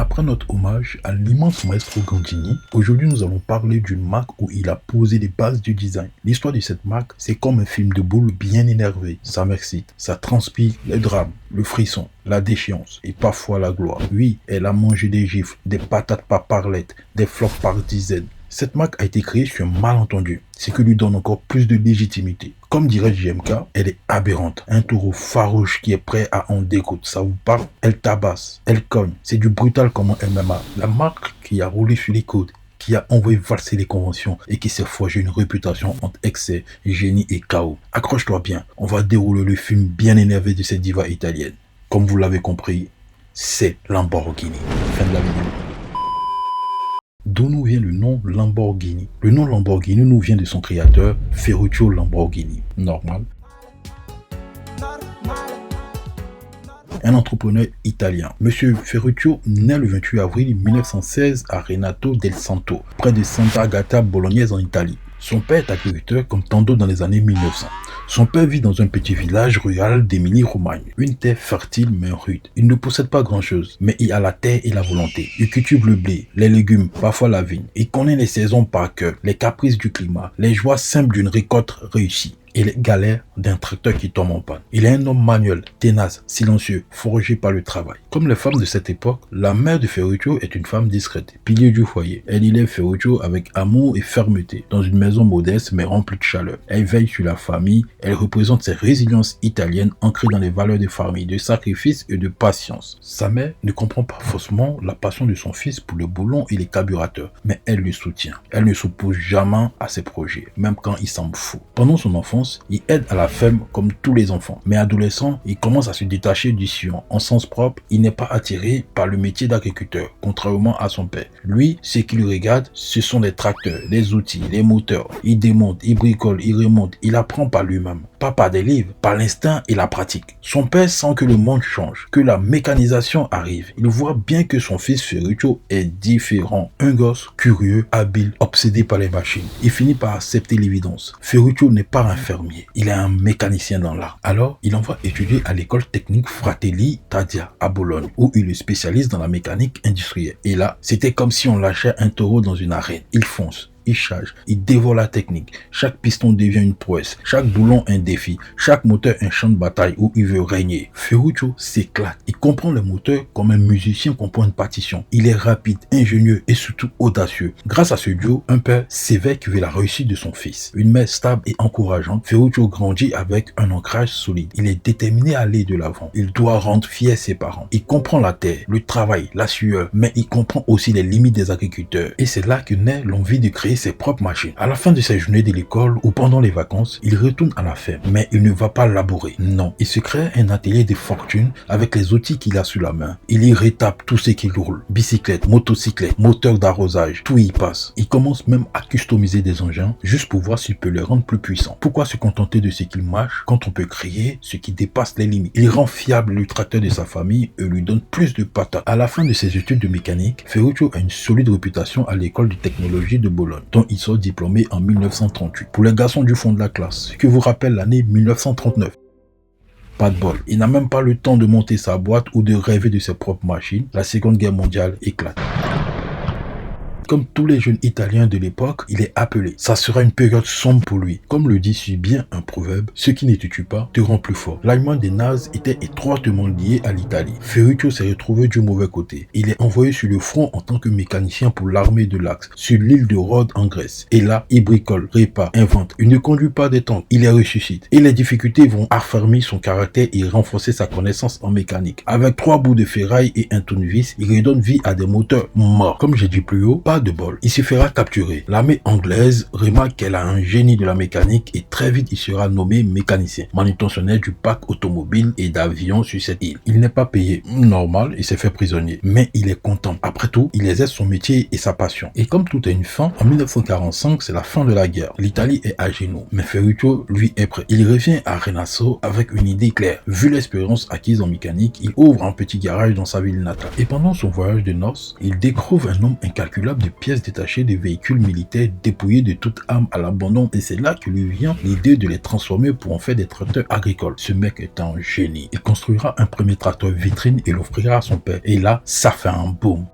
Après notre hommage à l'immense maestro Gandini, aujourd'hui nous allons parler d'une marque où il a posé les bases du design. L'histoire de cette marque, c'est comme un film de boule bien énervé. Ça m'excite, ça transpire le drame, le frisson, la déchéance et parfois la gloire. Oui, elle a mangé des gifles, des patates par parlettes, des flops par dizaines. Cette marque a été créée sur un malentendu, ce qui lui donne encore plus de légitimité. Comme dirait JMK, elle est aberrante. Un taureau farouche qui est prêt à en découdre. Ça vous parle? Elle tabasse, elle cogne. C'est du brutal comme un MMA. La marque qui a roulé sur les côtes, qui a envoyé valser les conventions et qui s'est forgé une réputation entre excès, génie et chaos. Accroche-toi bien, on va dérouler le film bien énervé de cette diva italienne. Comme vous l'avez compris, c'est Lamborghini. Fin de la vidéo. D'où nous vient le nom Lamborghini? Le nom Lamborghini nous vient de son créateur, Ferruccio Lamborghini. Normal. Un entrepreneur italien. Monsieur Ferruccio naît le 28 avril 1916 à Renato del Santo, près de Santa Agata Bolognaise en Italie. Son père est agriculteur comme tant d'autres dans les années 1900. Son père vit dans un petit village rural d'Émilie-Romagne, une terre fertile mais rude. Il ne possède pas grand-chose, mais il a la terre et la volonté. Il cultive le blé, les légumes, parfois la vigne. Il connaît les saisons par cœur, les caprices du climat, les joies simples d'une récolte réussie et les galères d'un tracteur qui tombe en panne. Il est un homme manuel, ténace, silencieux, forgé par le travail. Comme les femmes de cette époque, la mère de Ferruccio est une femme discrète, pilier du foyer. Elle élève Ferruccio avec amour et fermeté, dans une maison modeste mais remplie de chaleur. Elle veille sur la famille, elle représente cette résilience italienne ancrée dans les valeurs de famille, de sacrifice et de patience. Sa mère ne comprend pas forcément la passion de son fils pour le boulon et les carburateurs, mais elle le soutient. Elle ne s'oppose jamais à ses projets, même quand il semble fou. Pendant son enfance, il aide à la ferme comme tous les enfants. Mais adolescent, il commence à se détacher du sillon. En sens propre, il n'est pas attiré par le métier d'agriculteur, contrairement à son père. Lui, ce qui le regarde, ce sont les tracteurs, les outils, les moteurs. Il démonte, il bricole, il remonte, il apprend par lui-même. Pas par des livres, par l'instinct et la pratique. Son père sent que le monde change, que la mécanisation arrive. Il voit bien que son fils Ferruccio est différent. Un gosse curieux, habile, obsédé par les machines. Il finit par accepter l'évidence. Ferruccio n'est pas un fermier, il est un mécanicien dans l'art. Alors, il envoie étudier à l'école technique Fratelli Tadia à Bologne, où il est spécialiste dans la mécanique industrielle. Et là, c'était comme si on lâchait un taureau dans une arène. Il fonce. Il charge, il dévore la technique. Chaque piston devient une prouesse, chaque boulon un défi, chaque moteur un champ de bataille où il veut régner. Ferruccio s'éclate. Il comprend le moteur comme un musicien comprend une partition. Il est rapide, ingénieux et surtout audacieux. Grâce à ce duo, un père sévère qui veut la réussite de son fils. Une mère stable et encourageante, Ferruccio grandit avec un ancrage solide. Il est déterminé à aller de l'avant. Il doit rendre fiers ses parents. Il comprend la terre, le travail, la sueur, mais il comprend aussi les limites des agriculteurs. Et c'est là que naît l'envie de créer ses propres machines. À la fin de ses journées de l'école ou pendant les vacances, il retourne à la ferme, mais il ne va pas labourer. Non, il se crée un atelier de fortune avec les outils qu'il a sous la main. Il y rétape tout ce qu'il roule. Bicyclette, motocyclette, moteur d'arrosage, tout y passe. Il commence même à customiser des engins juste pour voir s'il peut les rendre plus puissants. Pourquoi se contenter de ce qu'il marche quand on peut créer ce qui dépasse les limites? Il rend fiable le tracteur de sa famille et lui donne plus de patates. À la fin de ses études de mécanique, Ferruccio a une solide réputation à l'école de technologie de Bologne, dont il sort diplômé en 1938. Pour les garçons du fond de la classe, ce qui vous rappelle l'année 1939. Pas de bol, il n'a même pas le temps de monter sa boîte ou de rêver de ses propres machines. La Seconde Guerre mondiale éclate. Comme tous les jeunes Italiens de l'époque, il est appelé. Ça sera une période sombre pour lui. Comme le dit si bien un proverbe, ce qui ne te tue pas te rend plus fort. L'Allemagne des nazis était étroitement liée à l'Italie. Ferruccio s'est retrouvé du mauvais côté. Il est envoyé sur le front en tant que mécanicien pour l'armée de l'Axe, sur l'île de Rhodes en Grèce. Et là, il bricole, répare, invente. Il ne conduit pas des tanks, il les ressuscite. Et les difficultés vont affermir son caractère et renforcer sa connaissance en mécanique. Avec 3 bouts de ferraille et un tournevis, il redonne vie à des moteurs morts. Comme j'ai dit plus haut, pas de bol. Il se fera capturer. L'armée anglaise remarque qu'elle a un génie de la mécanique et très vite il sera nommé mécanicien, manutentionnaire du parc automobile et d'avions sur cette île. Il n'est pas payé. Normal, il s'est fait prisonnier. Mais il est content. Après tout, il exerce son métier et sa passion. Et comme tout a une fin, en 1945, c'est la fin de la guerre. L'Italie est à genoux. Mais Ferruccio, lui, est prêt. Il revient à Renasso avec une idée claire. Vu l'expérience acquise en mécanique, il ouvre un petit garage dans sa ville natale. Et pendant son voyage de noces, il découvre un nombre incalculable de des pièces détachées de véhicules militaires dépouillés de toute arme à l'abandon, et c'est là que lui vient l'idée de les transformer pour en faire des tracteurs agricoles. Ce mec est un génie. Il construira un premier tracteur vitrine et l'offrira à son père. Et là, ça fait un boom.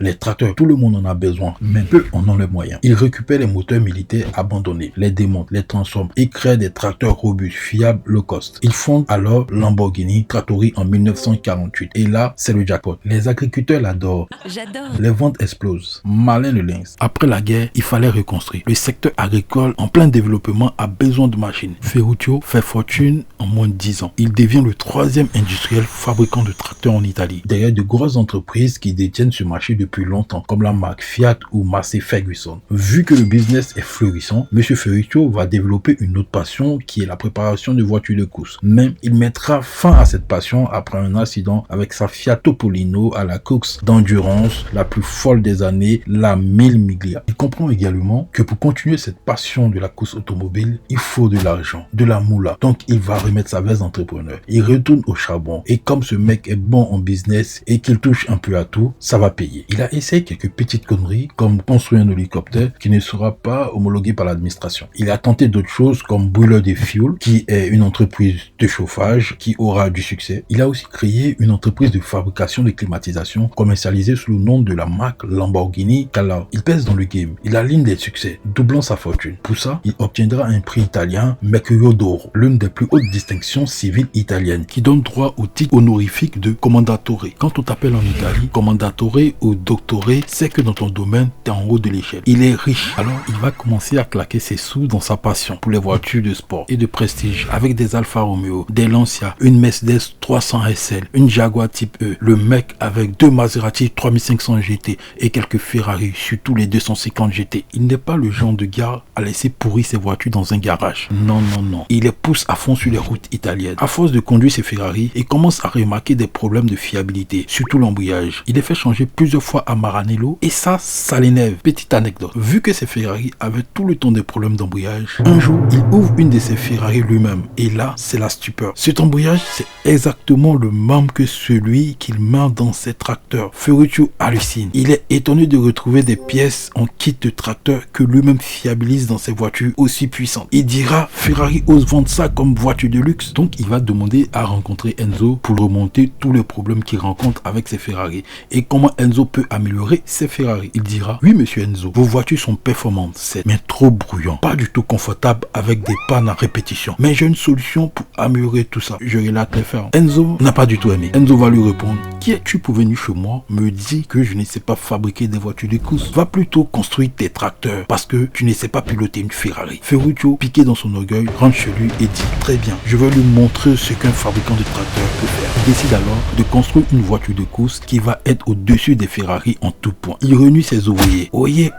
Les tracteurs, tout le monde en a besoin, mais peu en ont les moyens. Ils récupèrent les moteurs militaires abandonnés, les démontent, les transforment et créent des tracteurs robustes, fiables, low cost. Ils fondent alors Lamborghini Trattori en 1948. Et là, c'est le jackpot. Les agriculteurs l'adorent. J'adore. Les ventes explosent. Malin le lynx. Après la guerre, il fallait reconstruire. Le secteur agricole en plein développement a besoin de machines. Ferruccio fait fortune en moins de 10 ans. Il devient le 3e industriel fabricant de tracteurs en Italie. Derrière de grosses entreprises qui détiennent ce marché depuis longtemps, comme la marque Fiat ou Massey Ferguson. Vu que le business est florissant, M. Ferruccio va développer une autre passion qui est la préparation de voitures de course. Mais il mettra fin à cette passion après un accident avec sa Fiat Topolino à la course d'endurance la plus folle des années, la 1000 Miglia. Il comprend également que pour continuer cette passion de la course automobile, il faut de l'argent, de la moula. Donc il va remettre sa veste d'entrepreneur. Il retourne au charbon. Et comme ce mec est bon en business et qu'il touche un peu à tout, ça va payer. Il a essayé quelques petites conneries comme construire un hélicoptère qui ne sera pas homologué par l'administration. Il a tenté d'autres choses comme Boiler de Fuel qui est une entreprise de chauffage qui aura du succès. Il a aussi créé une entreprise de fabrication de climatisation commercialisée sous le nom de la marque Lamborghini Cala. Il pèse dans le game. Il aligne des succès, doublant sa fortune. Pour ça, il obtiendra un prix italien Mercurio d'Oro, l'une des plus hautes distinctions civiles italiennes qui donne droit au titre honorifique de Commendatore. Quand on t'appelle en Italie Commendatore ou doctoré, c'est que dans ton domaine, tu es en haut de l'échelle. Il est riche, alors il va commencer à claquer ses sous dans sa passion pour les voitures de sport et de prestige avec des Alfa Romeo, des Lancia, une Mercedes 300 SL, une Jaguar type E, le mec avec 2 Maserati 3500 GT et quelques Ferrari, surtout les 250 GT. Il n'est pas le genre de gars à laisser pourrir ses voitures dans un garage. Non, non, non. Il les pousse à fond sur les routes italiennes. À force de conduire ses Ferrari, il commence à remarquer des problèmes de fiabilité, surtout l'embouillage. Il les fait changer plusieurs fois à Maranello et ça l'énerve. Petite anecdote, vu que ses Ferrari avaient tout le temps des problèmes d'embouillage, un jour il ouvre une de ses Ferrari lui-même et là c'est la stupeur. Cet embouillage c'est exactement le même que celui qu'il met dans ses tracteurs. Ferruccio hallucine. Il est étonné de retrouver des pièces en kit de tracteur que lui-même fiabilise dans ses voitures aussi puissantes. Il dira Ferrari ose vendre ça comme voiture de luxe, donc il va demander à rencontrer Enzo pour remonter tous les problèmes qu'il rencontre avec ses Ferrari et comment Enzo peut améliorer ses Ferrari. Il dira oui monsieur Enzo, vos voitures sont performantes, c'est mais trop bruyant, pas du tout confortable avec des pannes à répétition, mais j'ai une solution pour améliorer tout ça. Je relate les faire. Enzo n'a pas du tout aimé. Enzo va lui répondre qui es-tu pour venir chez moi me dire que je ne sais pas fabriquer des voitures de course? Va plutôt construire tes tracteurs parce que tu ne sais pas piloter une Ferrari. Ferruccio, piqué dans son orgueil, rentre chez lui et dit très bien, je vais lui montrer ce qu'un fabricant de tracteurs peut faire. Il décide alors de construire une voiture de course qui va être au-dessus des Ferrari en tout point. Il réunit ses ouvriers. Oyez,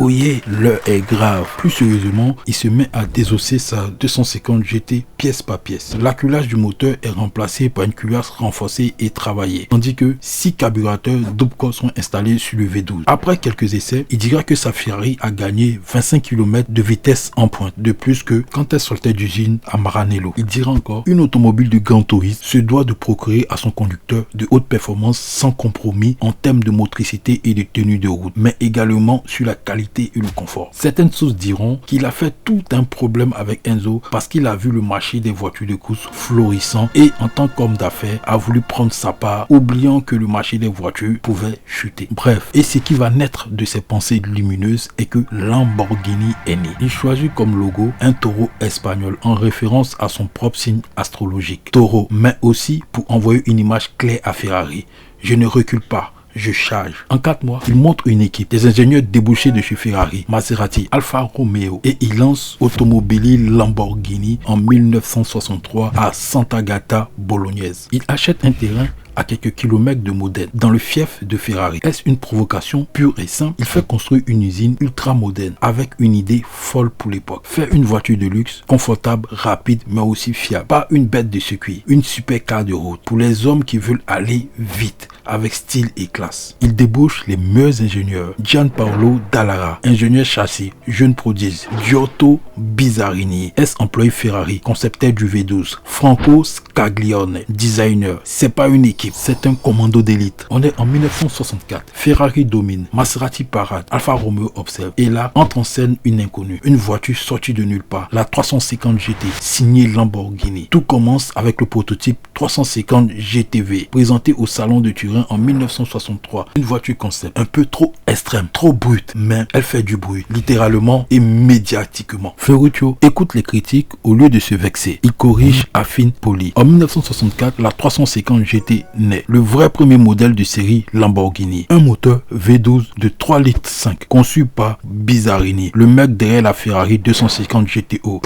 l'heure est grave. Plus sérieusement, il se met à désosser sa 250 GT pièce par pièce. L'acculage du moteur est remplacé par une culasse renforcée et travaillée, tandis que 6 carburateurs double corps sont installés sur le V12. Après quelques essais, il dira que sa Ferrari a gagné 25 km de vitesse en pointe, de plus que quand elle sortait d'usine à Maranello. Il dira encore, une automobile de grand tourisme se doit de procurer à son conducteur de haute performance sans compromis en termes de motricité et de tenue de route, mais également sur la qualité et le confort. Certaines sources diront qu'il a fait tout un problème avec Enzo parce qu'il a vu le marché des voitures de course florissant et en tant qu'homme d'affaires a voulu prendre sa part, oubliant que le marché des voitures pouvait chuter. Bref, et ce qui va naître de ces pensées lumineuses est que Lamborghini est né. Il choisit comme logo un taureau espagnol en référence à son propre signe astrologique. Taureau, mais aussi pour envoyer une image claire à Ferrari. Je ne recule pas. Je charge. En 4 mois, il montre une équipe, des ingénieurs débauchés de chez Ferrari, Maserati, Alfa Romeo et il lance Automobili Lamborghini en 1963 à Sant'Agata Bolognaise. Il achète un terrain à quelques kilomètres de Modène, dans le fief de Ferrari. Est-ce une provocation pure et simple? Il fait construire une usine ultra moderne avec une idée folle pour l'époque. Faire une voiture de luxe, confortable, rapide, mais aussi fiable. Pas une bête de circuit, une super car de route pour les hommes qui veulent aller vite, avec style et classe. Il débauche les meilleurs ingénieurs. Gianpaolo Dallara, ingénieur châssis, jeune prodige. Giotto Bizzarini, ex-employé Ferrari, concepteur du V12. Franco Scaglione, designer. C'est pas une équipe équipe. C'est un commando d'élite. On est en 1964. Ferrari domine. Maserati parade. Alfa Romeo observe. Et là, entre en scène une inconnue. Une voiture sortie de nulle part. La 350 GT, signée Lamborghini. Tout commence avec le prototype 350 GTV, présenté au Salon de Turin en 1963. Une voiture concept, un peu trop extrême, trop brute, mais elle fait du bruit, littéralement et médiatiquement. Ferruccio écoute les critiques au lieu de se vexer. Il corrige, affine, polie. En 1964, la 350 GT naît. Le vrai premier modèle de série Lamborghini. Un moteur V12 de 3,5 litres, conçu par Bizzarini, le mec derrière la Ferrari 250 GTO.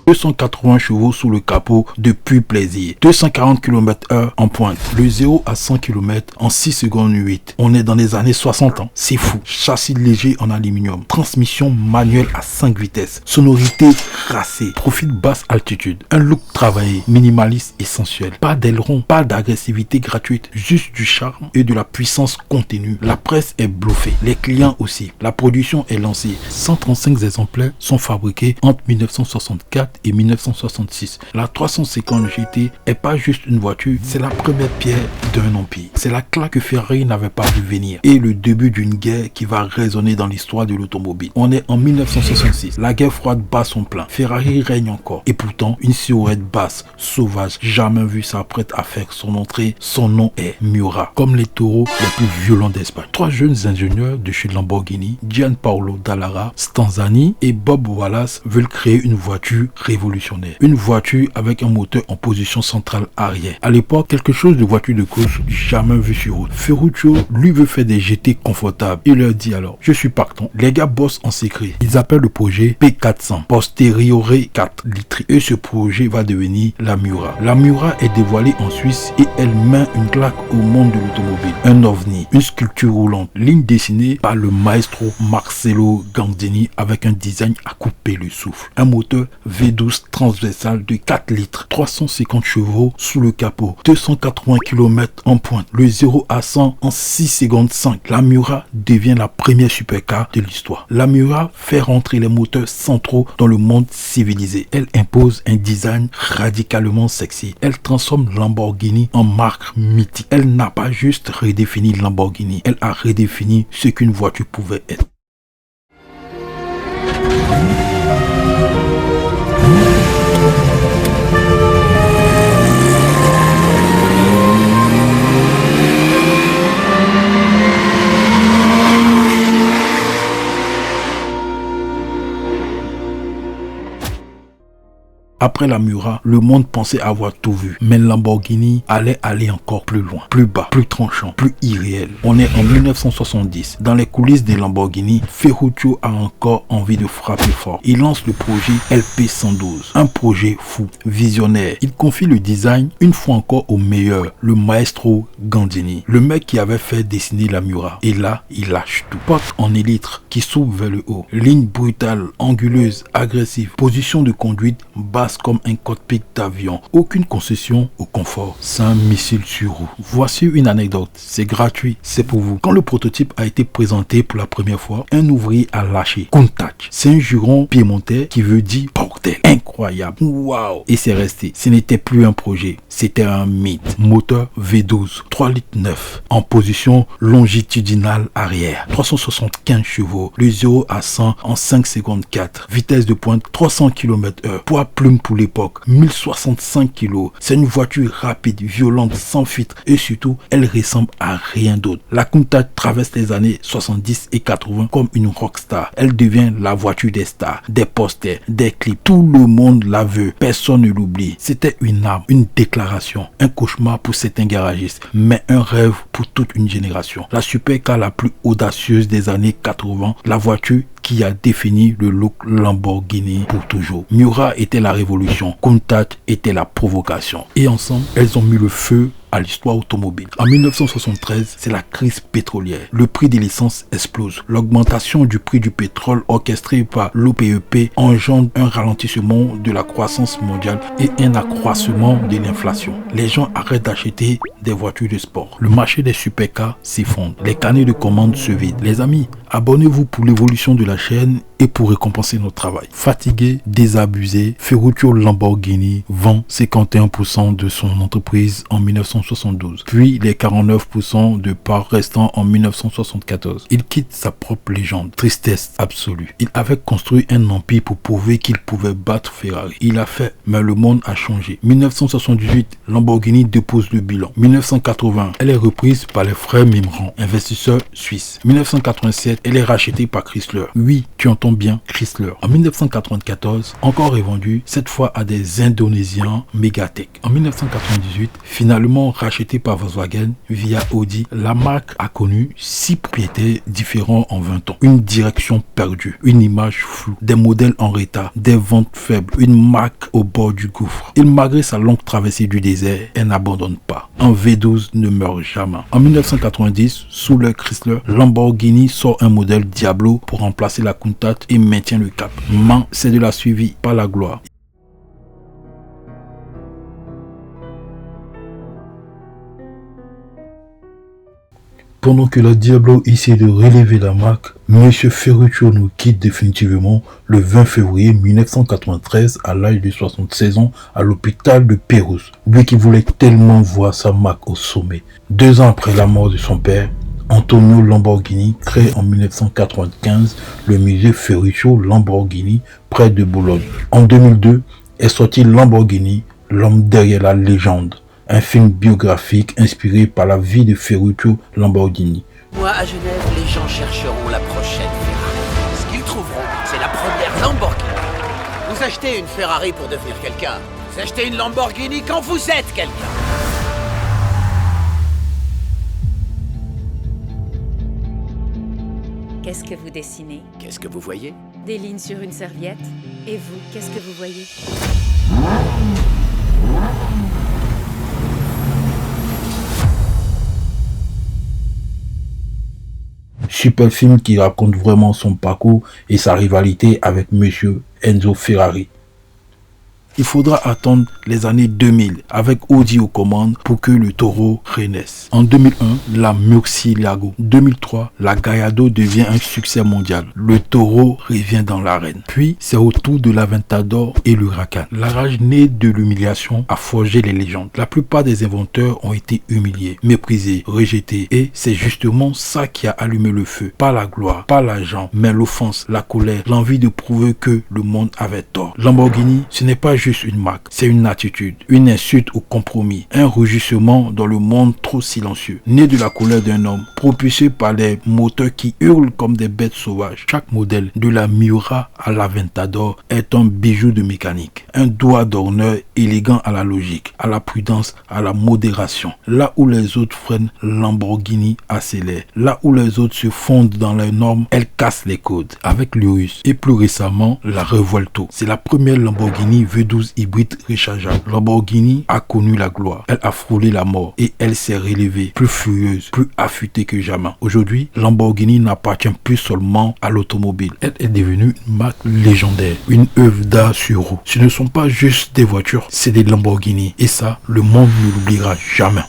280 chevaux sous le capot de pur plaisir. 240 km/h en pointe. Le 0 à 100 km en 6 secondes 8. On est dans les années 60 ans. C'est fou. Châssis léger en aluminium. Transmission manuelle à 5 vitesses. Sonorité racée. Profil basse altitude. Un look travaillé, minimaliste et sensuel. Pas d'aileron, pas d'agressivité gratuite. Juste du charme et de la puissance contenue. La presse est bluffée. Les clients aussi. La production est lancée. 135 exemplaires sont fabriqués entre 1964 et 1966. La 350 GT est pas juste une voiture, c'est la première pierre d'un empire. C'est la claque que Ferrari n'avait pas vu venir et le début d'une guerre qui va résonner dans l'histoire de l'automobile. On est en 1966. La guerre froide bat son plein. Ferrari règne encore et pourtant une silhouette basse, sauvage, jamais vue s'apprête à faire son entrée. Son nom est Miura, comme les taureaux les plus violents d'Espagne. 3 jeunes ingénieurs de chez Lamborghini, Gianpaolo Dallara, Stanzani et Bob Wallace veulent créer une voiture révolutionnaire. Une voiture avec un moteur en position centrale arrière. À l'époque, quelque chose de voiture de course jamais vu sur route. Ferruccio, lui, veut faire des GT confortables. Il leur dit alors, je suis partant. Les gars bossent en secret. Ils appellent le projet P400, Posteriore 4 litres. Et ce projet va devenir la Miura. La Miura est dévoilée en Suisse et elle met une claque au monde de l'automobile. Un ovni, une sculpture roulante, ligne dessinée par le maestro Marcello Gandini avec un design à couper le souffle. Un moteur V12 transversal de 4 litres, 350 chevaux sous le capot, 280 km en pointe, le 0 à 100 en 6 secondes 5. La Miura devient la première supercar de l'histoire. La Miura fait rentrer les moteurs centraux dans le monde civilisé. Elle impose un design radicalement sexy. Elle transforme Lamborghini en marque mythique. Elle n'a pas juste redéfini Lamborghini, elle a redéfini ce qu'une voiture pouvait être. Après la Miura, le monde pensait avoir tout vu. Mais Lamborghini allait aller encore plus loin, plus bas, plus tranchant, plus irréel. On est en 1970. Dans les coulisses des Lamborghini, Ferruccio a encore envie de frapper fort. Il lance le projet LP112. Un projet fou, visionnaire. Il confie le design une fois encore au meilleur, le maestro Gandini. Le mec qui avait fait dessiner la Miura. Et là, il lâche tout. Porte en élytre qui s'ouvre vers le haut. Ligne brutale, anguleuse, agressive. Position de conduite basse comme un cockpit d'avion. Aucune concession au confort. C'est un missile sur roue. Voici une anecdote. C'est gratuit. C'est pour vous. Quand le prototype a été présenté pour la première fois, un ouvrier a lâché Countach. C'est un juron piémontais qui veut dire bordel. Incroyable. Waouh. Et c'est resté. Ce n'était plus un projet. C'était un mythe. Moteur V12. 3,9 litres. En position longitudinale arrière. 375 chevaux. Le 0 à 100 en 5 secondes 4. Vitesse de pointe 300 km/h. Poids plume pour l'époque, 1065 kg. C'est une voiture rapide, violente, sans filtre et surtout, elle ressemble à rien d'autre. La Countach traverse les années 70 et 80 comme une rockstar. Elle devient la voiture des stars, des posters, des clips. Tout le monde la veut, personne ne l'oublie. C'était une arme, une déclaration, un cauchemar pour certains garagistes, mais un rêve pour toute une génération. La supercar la plus audacieuse des années 80, la voiture qui a défini le look Lamborghini pour toujours. Miura était la révolution, Countach était la provocation. Et ensemble, elles ont mis le feu à l'histoire automobile. En 1973, c'est la crise pétrolière. Le prix de l'essence explose. L'augmentation du prix du pétrole orchestrée par l'OPEP engendre un ralentissement de la croissance mondiale et un accroissement de l'inflation. Les gens arrêtent d'acheter des voitures de sport. Le marché des supercars s'effondre. Les carnets de commandes se vident. Les amis, Abonnez-vous pour l'évolution de la chaîne et pour récompenser notre travail. Fatigué, désabusé, Ferruccio Lamborghini vend 51% de son entreprise en 1972, puis les 49% de parts restant en 1974. Il quitte sa propre légende. Tristesse absolue. Il avait construit un empire pour prouver qu'il pouvait battre Ferrari. Il a fait, mais le monde a changé. 1978, Lamborghini dépose le bilan. 1980, elle est reprise par les frères Mimran, investisseurs suisses. 1987, elle est rachetée par Chrysler. Oui, tu entends bien, Chrysler. En 1994, encore revendue, cette fois à des Indonésiens Megatech. En 1998, finalement rachetée par Volkswagen via Audi, la marque a connu 6 propriétaires différents en 20 ans. Une direction perdue, une image floue, des modèles en retard, des ventes faibles, une marque au bord du gouffre. Et malgré sa longue traversée du désert, elle n'abandonne pas. Un V12 ne meurt jamais. En 1990, sous le Chrysler, Lamborghini sort un modèle Diablo pour remplacer la Countach et maintient le cap. Mais c'est de la suivi, pas la gloire. Pendant que la Diablo essaie de relever la marque, M. Ferruccio nous quitte définitivement le 20 février 1993 à l'âge de 76 ans à l'hôpital de Pérouse. Lui qui voulait tellement voir sa marque au sommet. 2 ans après la mort de son père, Antonio Lamborghini crée en 1995 le musée Ferruccio Lamborghini près de Bologne. En 2002 est sorti Lamborghini, l'homme derrière la légende. Un film biographique inspiré par la vie de Ferruccio Lamborghini. Moi, à Genève, les gens chercheront la prochaine Ferrari. Ce qu'ils trouveront, c'est la première Lamborghini. Vous achetez une Ferrari pour devenir quelqu'un. Vous achetez une Lamborghini quand vous êtes quelqu'un. Qu'est-ce que vous dessinez? Qu'est-ce que vous voyez? Des lignes sur une serviette. Et vous, qu'est-ce que vous voyez? Super film qui raconte vraiment son parcours et sa rivalité avec Monsieur Enzo Ferrari. Il faudra attendre les années 2000 avec Audi aux commandes pour que le taureau renaisse. En 2001, la Murcielago. 2003, la Gallardo devient un succès mondial. Le taureau revient dans l'arène. Puis, c'est au tour de l'Aventador et l'Huracan. La rage née de l'humiliation a forgé les légendes. La plupart des inventeurs ont été humiliés, méprisés, rejetés. Et c'est justement ça qui a allumé le feu. Pas la gloire, pas l'argent, mais l'offense, la colère, l'envie de prouver que le monde avait tort. Lamborghini, ce n'est pas juste une marque, c'est une attitude, une insulte au compromis, un rugissement dans le monde trop silencieux, né de la colère d'un homme, propulsé par les moteurs qui hurlent comme des bêtes sauvages. Chaque modèle, de la Miura à l'Aventador, est un bijou de mécanique, un doigt d'honneur élégant à la logique, à la prudence, à la modération. Là où les autres freinent, Lamborghini accélère. Là où les autres se fondent dans les normes, elle casse les codes. Avec l'Urus et plus récemment, la Revuelto. C'est la première Lamborghini V12 hybride rechargeable. Lamborghini a connu la gloire. Elle a frôlé la mort et elle s'est relevée, plus furieuse, plus affûtée que jamais. Aujourd'hui, Lamborghini n'appartient plus seulement à l'automobile. Elle est devenue une marque légendaire, une œuvre d'art sur roue. Ce ne sont pas juste des voitures, c'est des Lamborghini. Et ça, le monde ne l'oubliera jamais.